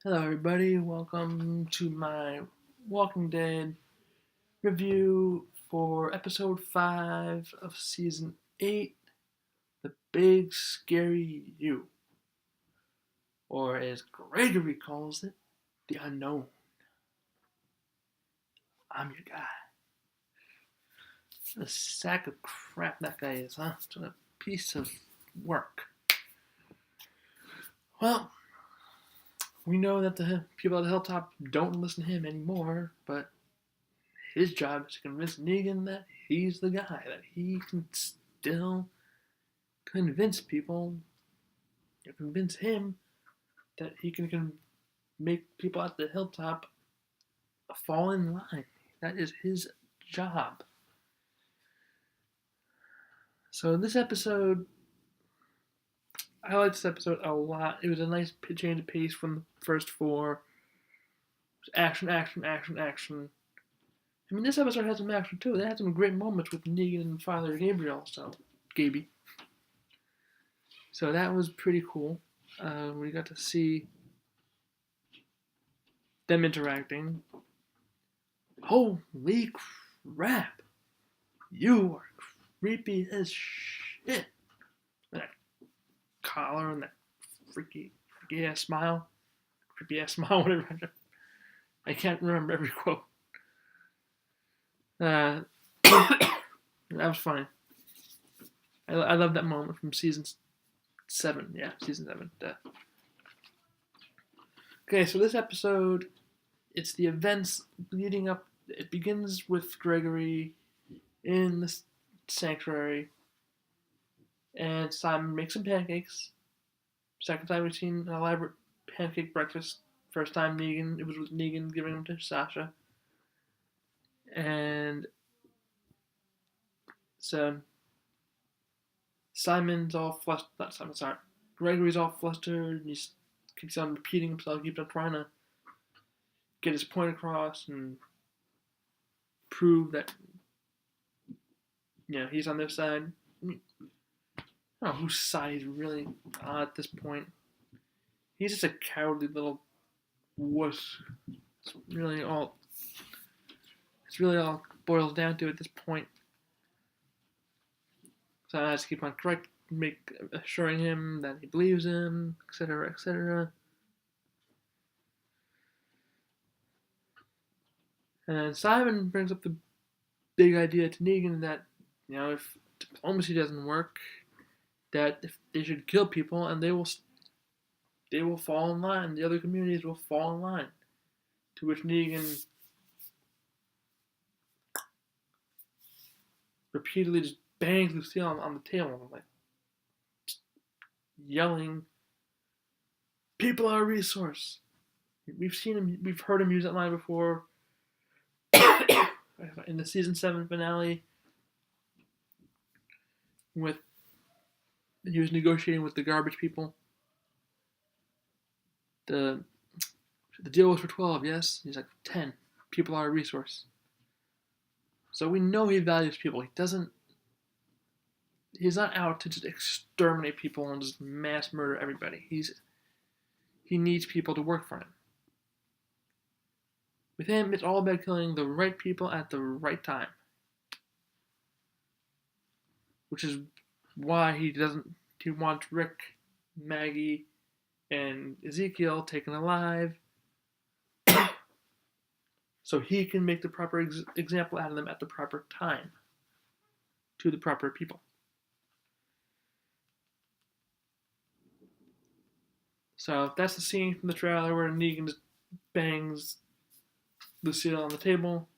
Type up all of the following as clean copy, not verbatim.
Hello, everybody. Welcome to my Walking Dead review for episode 5 of season 8, The Big Scary You, or as Gregory calls it, The Unknown. I'm your guy. What a sack of crap that guy is, huh? What a piece of work. Well, we know that the people at the hilltop don't listen to him anymore, but his job is to convince Negan that he's the guy, that he can still convince people, convince him that he can make people at the hilltop fall in line. That is his job. So this episode, I liked this episode a lot. It was a nice change of pace from the first four. Action, action, action, action. I mean, this episode had some action too. They had some great moments with Negan and Father Gabriel. Gaby. So that was pretty cool. We got to see them interacting. Holy crap! You are creepy as shit. That collar and that freaky ass smile. Creepy ass smile, whatever. I can't remember every quote. That was funny. I love that moment from season 7. Yeah, season 7. Okay, so this episode, it's the events leading up. It begins with Gregory in the sanctuary, and Simon makes some pancakes. Second time we've seen an elaborate pancake breakfast. First time it was with Negan giving them to Sasha. And so Simon's all flustered. Not Simon, sorry. Gregory's all flustered, and he keeps on repeating himself, keeps on trying to get his point across and prove that he's on their side. I don't know whose side he's really on at this point. He's just a cowardly little wuss. It's really all boils down to at this point. So I have to keep on assuring him that he believes him, etc., etc. And Simon brings up the big idea to Negan that, if diplomacy doesn't work, that if they should kill people and they will fall in line. The other communities will fall in line. To which Negan repeatedly just bangs Lucille on the table, like yelling, "People are a resource." We've heard him use that line before. In the season 7 finale, he was negotiating with the garbage people. The deal was for 12, yes? He's like, 10. People are a resource. So we know he values people. He's not out to just exterminate people and just mass murder everybody. He needs people to work for him. With him, it's all about killing the right people at the right time. Which is why he wants Rick, Maggie, and Ezekiel taken alive, so he can make the proper example out of them at the proper time to the proper people. So that's the scene from the trailer where Negan just bangs Lucille on the table.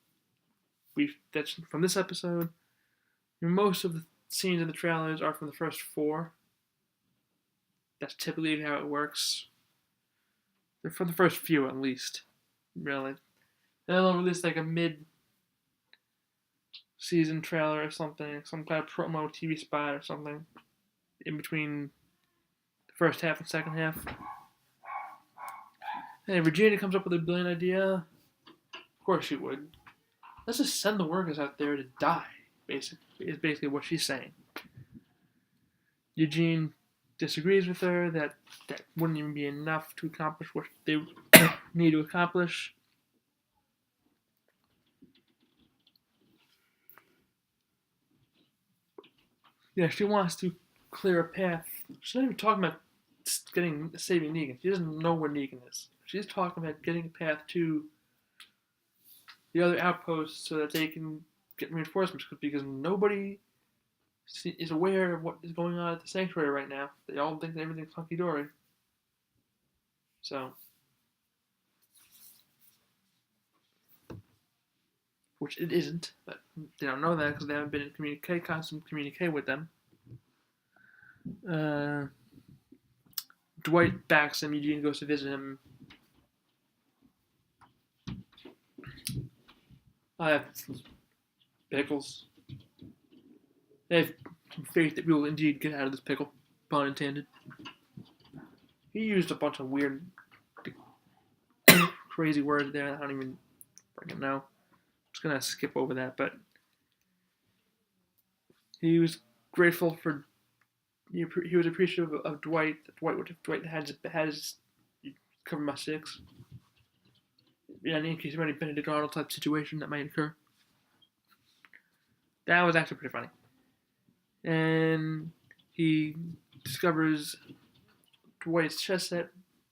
That's from this episode. Most of the scenes in the trailers are from the first 4. That's typically how it works. They're from the first few, at least. Really. Then they'll release like a mid-season trailer or something, some kind of promo TV spot or something, in between the first half and second half. Hey, Regina comes up with a brilliant idea. Of course she would. Let's just send the workers out there to die, basically, is basically what she's saying. Eugene disagrees with her, that wouldn't even be enough to accomplish what they need to accomplish. Yeah, she wants to clear a path. She's not even talking about saving Negan. She doesn't know where Negan is. She's talking about getting a path to the other outposts so that they can get reinforcements, because nobody is aware of what is going on at the sanctuary right now. They all think that everything's hunky dory. So, which it isn't, but they don't know that because they haven't been in constant communique with them. Dwight backs him. Eugene goes to visit him. I have pickles. I have faith that we will indeed get out of this pickle. Pun intended. He used a bunch of weird, crazy words there. I don't even freaking know. I'm just gonna skip over that, but he was grateful for. He was appreciative of Dwight. Dwight had his cover my six. In case of any Benedict Arnold type situation that might occur. That was actually pretty funny. And he discovers Dwight's chest set,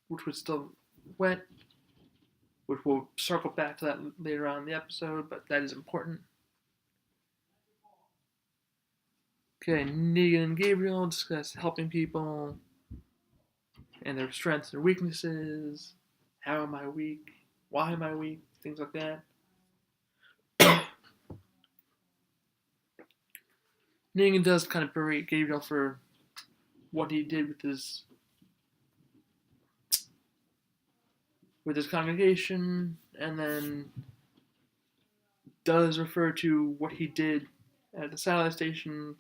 which was still wet, which we'll circle back to that later on in the episode, but that is important. Okay, Negan and Gabriel discuss helping people and their strengths and weaknesses. How am I weak? Why am I weak? Things like that. Negan does kind of berate Gabriel for what he did with his congregation, and then does refer to what he did at the satellite station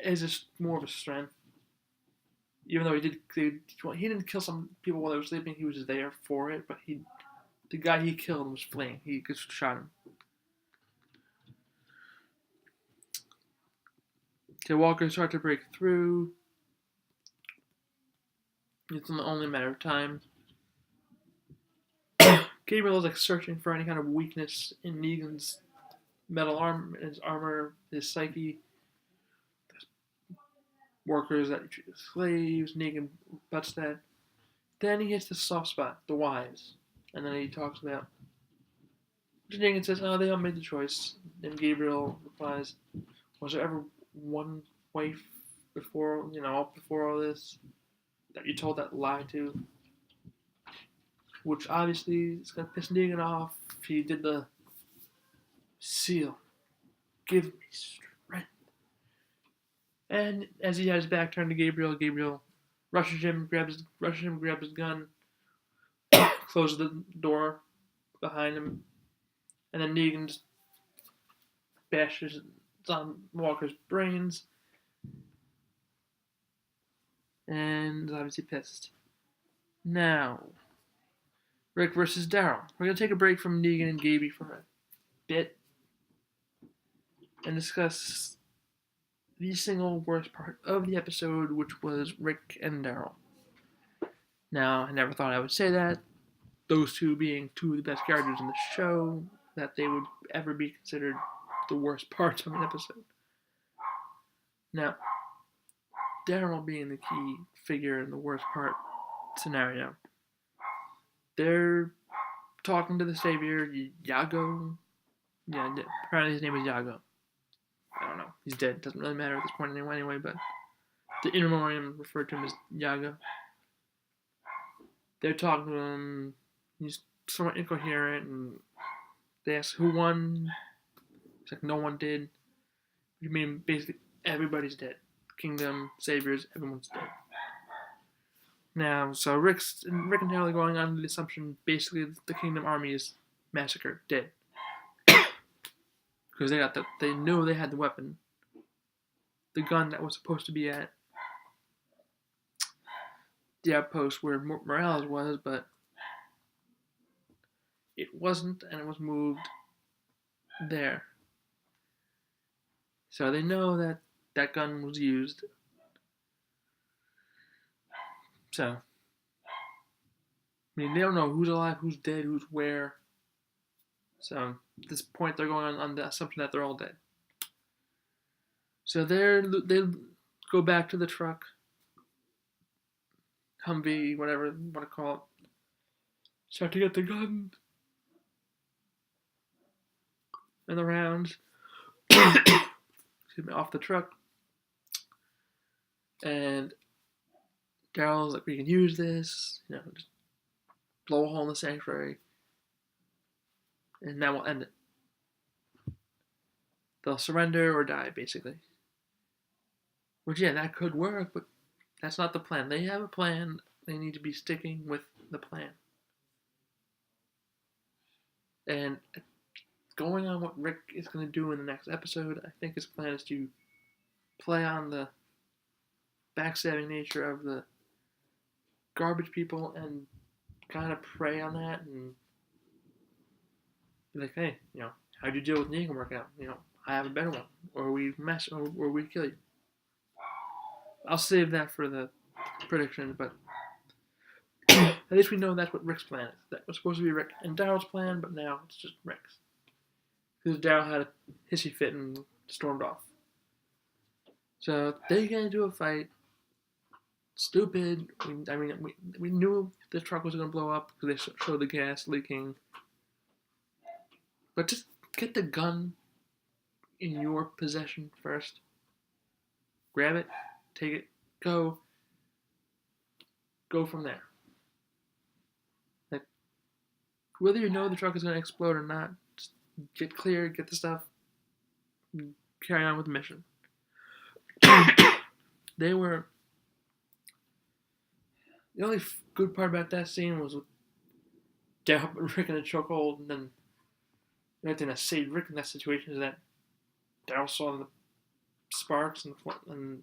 as just more of a strength. Even though he didn't kill some people while they were sleeping, he was just there for it. But the guy he killed was fleeing. He just shot him. Okay, Walker starts to break through. It's only a matter of time. Gabriel is searching for any kind of weakness in Negan's metal armor, his armor, his psyche. Workers that he treat as slaves. Negan butts that. Then he hits the soft spot, the wives. And then he talks about. Negan says, "Oh, they all made the choice." And Gabriel replies, "Was there ever one wife before all this that you told that lie to?" Which obviously is gonna piss Negan off. He did the seal. Give me strength. And as he had his back turned to Gabriel, Gabriel rushes him, grabs his gun, closes the door behind him, and then Negan just bashes on Walker's brains, and is obviously pissed. Now, Rick versus Daryl. We're gonna take a break from Negan and Gaby for a bit and discuss the single worst part of the episode, which was Rick and Daryl. Now, I never thought I would say that, those two being two of the best characters in the show, that they would ever be considered the worst parts of an episode. Now, Daryl being the key figure in the worst part scenario. They're talking to the savior, Yago. Yeah, apparently his name is Yago. I don't know. He's dead. Doesn't really matter at this point anyway, but the In Memoriam referred to him as Yago. They're talking to him. He's somewhat incoherent, and they ask who won. He's like, no one did. You mean basically everybody's dead. Kingdom, saviors, everyone's dead. Now, so Rick and Daryl are going on the assumption basically the Kingdom army is massacred, dead. Because they knew they had the weapon. The gun that was supposed to be at the outpost where Morales was, but it wasn't, and it was moved there. So they know that gun was used. So, I mean, they don't know who's alive, who's dead, who's where. So, at this point, they're going on the assumption that they're all dead. So they go back to the truck, Humvee, whatever you want to call it. Start to get the gun and the rounds off the truck. And Daryl's like, we can use this, just blow a hole in the sanctuary, and that will end it. They'll surrender or die, basically. Which, yeah, that could work, but that's not the plan. They have a plan. They need to be sticking with the plan. And going on what Rick is going to do in the next episode, I think his plan is to play on the backstabbing nature of the garbage people and kind of prey on that and be like, hey, how'd you deal with Negan working out? I have a better one. Or we mess, or we kill you. I'll save that for the prediction, but at least we know that's what Rick's plan is. That was supposed to be Rick and Daryl's plan, but now it's just Rick's. Because Daryl had a hissy fit and stormed off. So they get into a fight. Stupid. We knew the truck was going to blow up because they showed the gas leaking. But just get the gun in your possession first. Grab it, take it, go. Go from there. Like, whether you know the truck is going to explode or not, just get clear, get the stuff, carry on with the mission. They were... The only good part about that scene was with Daryl put Rick in a chokehold, and then the only thing that saved Rick in that situation is that Daryl saw the sparks and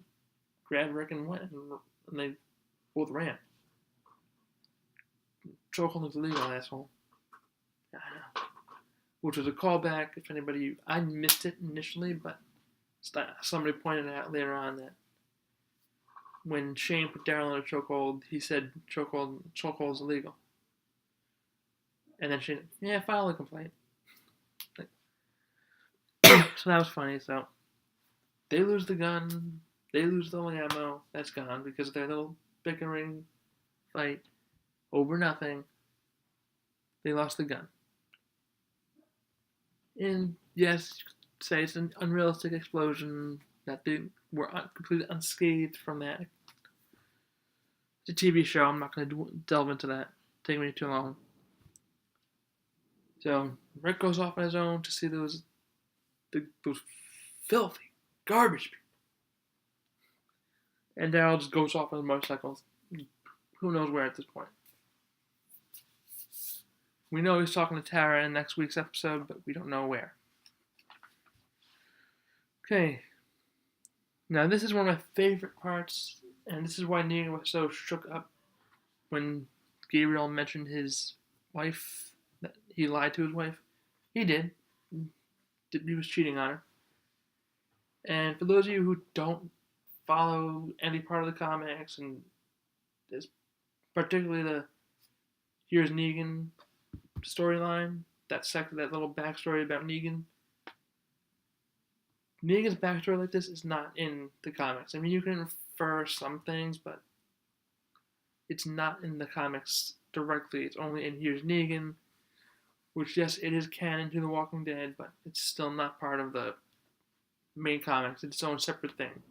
grabbed Rick and went, and they both ran. Chokehold is illegal, asshole. I know. Which was a callback, if anybody... I missed it initially, but somebody pointed out later on that when Shane put Daryl in a chokehold, he said chokehold's illegal. And then Shane, file a complaint. So that was funny. So they lose the gun, they lose the only ammo that's gone because of their little bickering fight over nothing. They lost the gun. And yes, you could say it's an unrealistic explosion, that they were completely unscathed from that. It's a TV show. I'm not going to delve into that. Take me too long. So Rick goes off on his own to see those filthy garbage people, and Daryl just goes off on his motorcycle. Who knows where at this point? We know he's talking to Tara in next week's episode, but we don't know where. Okay. Now, this is one of my favorite parts, and this is why Negan was so shook up when Gabriel mentioned his wife, that he lied to his wife. He did. He was cheating on her. And for those of you who don't follow any part of the comics, and this, particularly the Here's Negan storyline, that little backstory about Negan, Negan's backstory like this is not in the comics. I mean, you can infer some things, but it's not in the comics directly. It's only in Here's Negan, which, yes, it is canon to The Walking Dead, but it's still not part of the main comics. It's its own separate thing.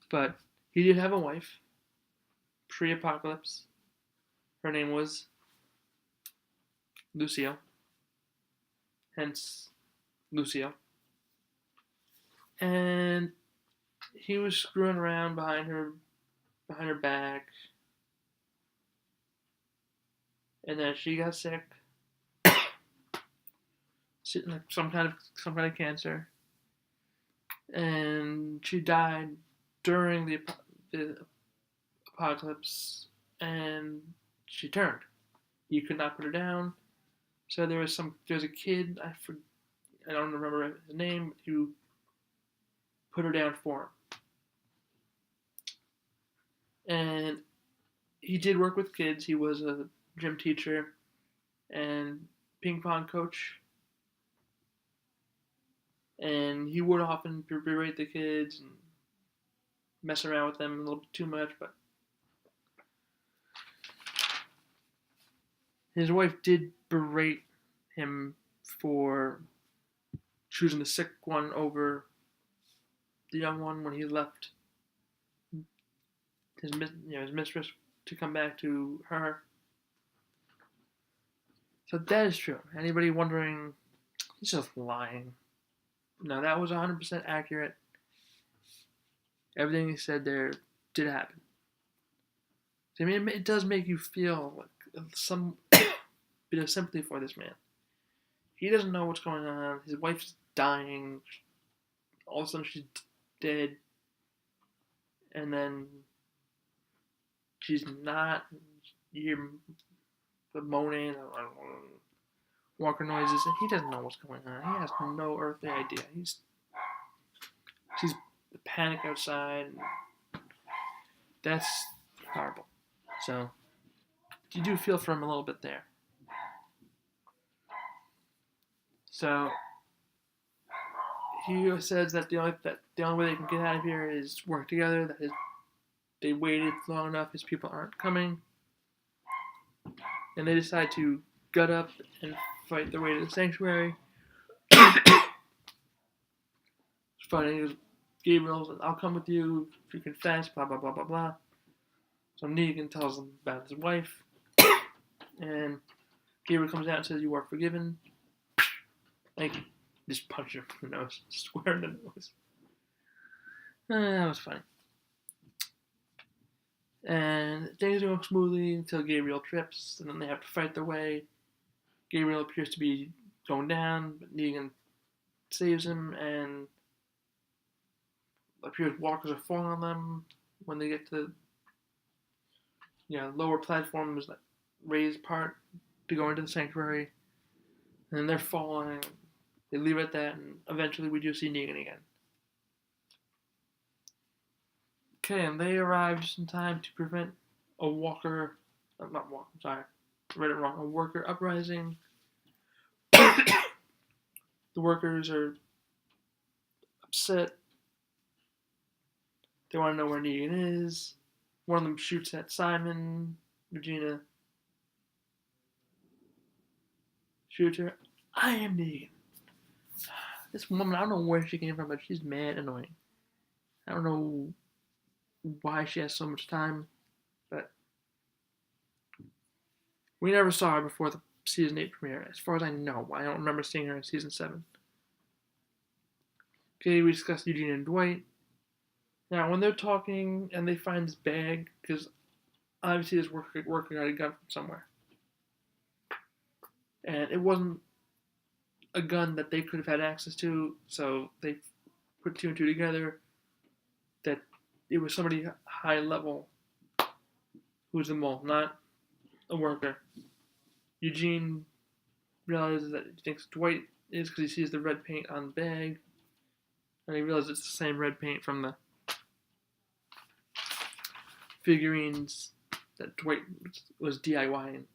But he did have a wife, pre-apocalypse. Her name was Lucille. Hence, Lucille. And he was screwing around behind her back. And then she got sick. Like some kind of cancer. And she died during the apocalypse, and she turned. You could not put her down. So there's a kid, I don't remember his name, who put her down for him. And he did work with kids. He was a gym teacher and ping pong coach. And he would often berate the kids and mess around with them a little bit too much, but his wife did berate him for choosing the sick one over the young one when he left his mistress to come back to her. So that is true. Anybody wondering, he's just lying. No, that was 100% accurate. Everything he said there did happen. I mean, it does make you feel like some bit of sympathy for this man. He doesn't know what's going on. His wife's dying. All of a sudden, she's dead. And then she's not. You hear the moaning, walker noises, and he doesn't know what's going on. He has no earthly idea. She's panic outside. That's horrible. So you do feel for him a little bit there. So he says that the only way they can get out of here is work together. That they waited long enough. His people aren't coming, and they decide to gut up and fight their way to the sanctuary. Fighting Gabriel's, I'll come with you if you confess. Blah blah blah blah blah. So Negan tells him about his wife, and Gabriel comes out and says, "You are forgiven." Like, just punch him in the nose, square in the nose. That was funny. And things go smoothly until Gabriel trips, and then they have to fight their way. Gabriel appears to be going down, but Negan saves him, and it appears walkers are falling on them when they get to the lower platforms, that raised part to go into the sanctuary. And then they're falling. They leave it at that, and eventually we do see Negan again. Okay, and they arrive just in time to prevent a worker uprising. The workers are upset. They want to know where Negan is. One of them shoots at Simon. Regina shoots her. I am Negan. This woman, I don't know where she came from, but she's mad annoying. I don't know why she has so much time, but we never saw her before the season 8 premiere. As far as I know, I don't remember seeing her in season 7. Okay, we discussed Eugene and Dwight. Now, when they're talking and they find this bag, because obviously this worker got a gun from somewhere, and it wasn't a gun that they could have had access to, so they put 2 and 2 together that it was somebody high level who was the mole, not a worker. Eugene realizes that he thinks Dwight is because he sees the red paint on the bag, and he realizes it's the same red paint from the figurines that Dwight was DIYing.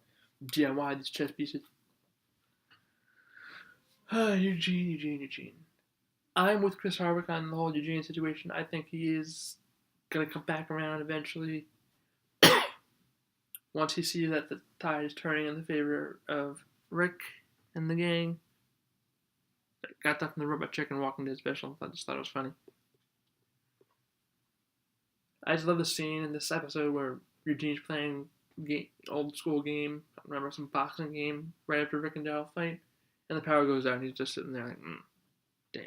DIY these chess pieces. Eugene. I'm with Chris Hardwick on the whole Eugene situation. I think he is going to come back around eventually. Once he sees that the tide is turning in the favor of Rick and the gang. Got that from the Robot Chicken Walking Dead special. I just thought it was funny. I just love the scene in this episode where Eugene's playing old school game. I remember some boxing game right after Rick and Daryl fight. And the power goes out and he's just sitting there like, damn.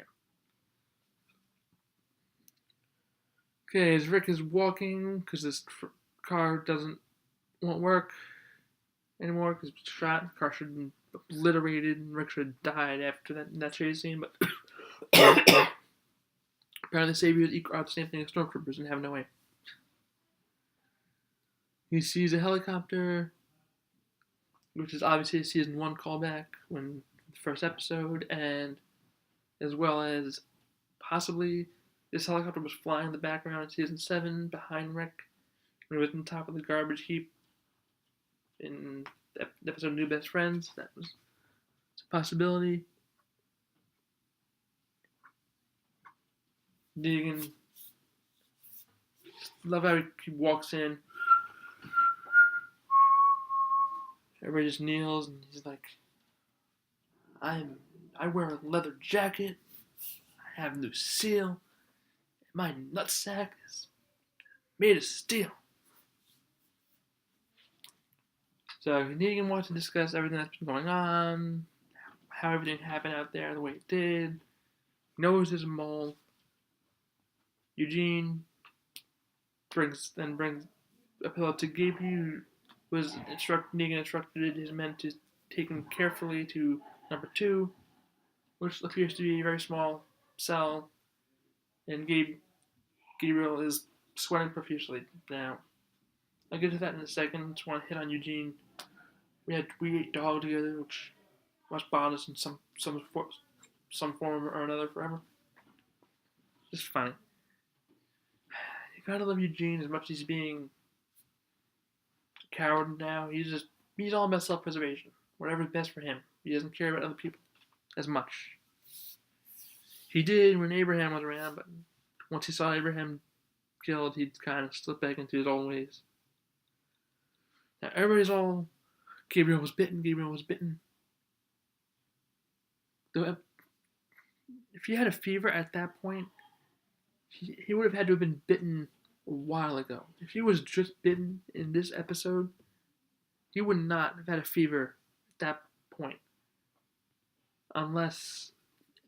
Okay, as Rick is walking, because this car won't work anymore because it's shot. The car should have been obliterated and Rick should have died after that chase scene, but apparently the Saviors are the same thing as Stormtroopers and have no way. He sees a helicopter, which is obviously a season 1 callback when the first episode, and as well as possibly this helicopter was flying in the background in season 7 behind Rick, when he was on top of the garbage heap in the episode New Best Friends. That was a possibility. Negan, love how he walks in. Everybody just kneels and he's like, I wear a leather jacket. I have Lucille. My nutsack is made of steel. So Negan wants to discuss everything that's been going on, how everything happened out there the way it did. Knows there's a mole. Eugene brings a pillow to Gabriel, who Negan instructed his men to take him carefully to number 2, which appears to be a very small cell, and Gabriel is sweating profusely now. I'll get to that in a second. Just want to hit on Eugene. We ate dog together, which must bond us in some form or another forever. Just funny. You gotta love Eugene as much as he's being a coward now. He's all about self-preservation. Whatever's best for him. He doesn't care about other people as much. He did when Abraham was around, but once he saw Abraham killed, he'd kind of slipped back into his old ways. Now everybody's all, Gabriel was bitten. If he had a fever at that point, he would have had to have been bitten a while ago. If he was just bitten in this episode, he would not have had a fever at that point. Unless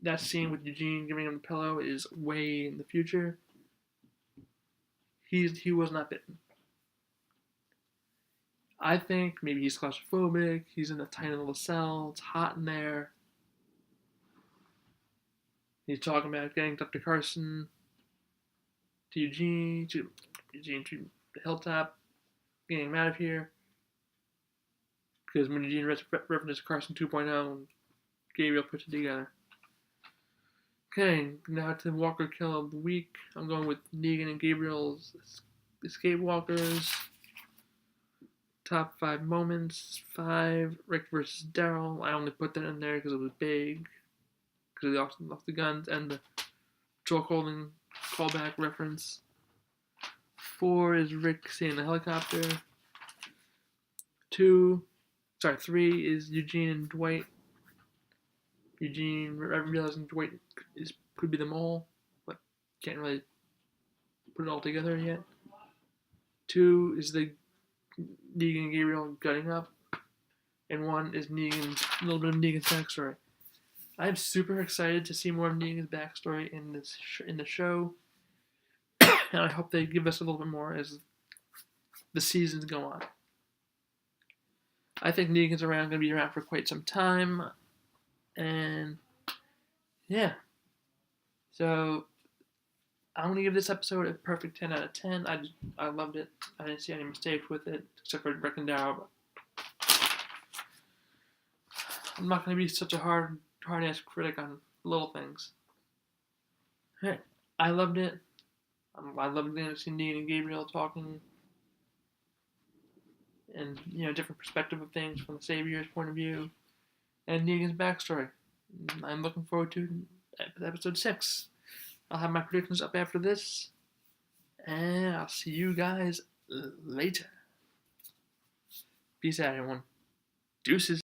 that scene with Eugene giving him the pillow is way in the future. He was not bitten. I think maybe he's claustrophobic. He's in a tiny little cell. It's hot in there. He's talking about getting Dr. Carson to the hilltop, getting him out of here. Because when Eugene references Carson 2.0, Gabriel puts it together. Okay, now to Walker Kill of the Week. I'm going with Negan and Gabriel's Escape Walkers. Top 5 moments. 5, Rick versus Daryl. I only put that in there because it was big. Because they lost the guns and the Joel Holding callback reference. 4 is Rick seeing the helicopter. 3 is Eugene and Dwight. Eugene realizing Dwight could be the mole, but can't really put it all together yet. 2 is the Negan and Gabriel gutting up, and 1 is a little bit of Negan's backstory. I'm super excited to see more of Negan's backstory in the show, and I hope they give us a little bit more as the seasons go on. I think Negan's going to be around for quite some time, and yeah. So I'm going to give this episode a perfect 10 out of 10. I loved it. I didn't see any mistakes with it, except for Rick and Daryl. I'm not going to be such a hard-ass critic on little things. Hey, I loved it. I loved seeing Negan and Gabriel talking, and different perspective of things from the Savior's point of view, and Negan's backstory. I'm looking forward to episode 6. I'll have my predictions up after this, and I'll see you guys later. Peace out, everyone. Deuces.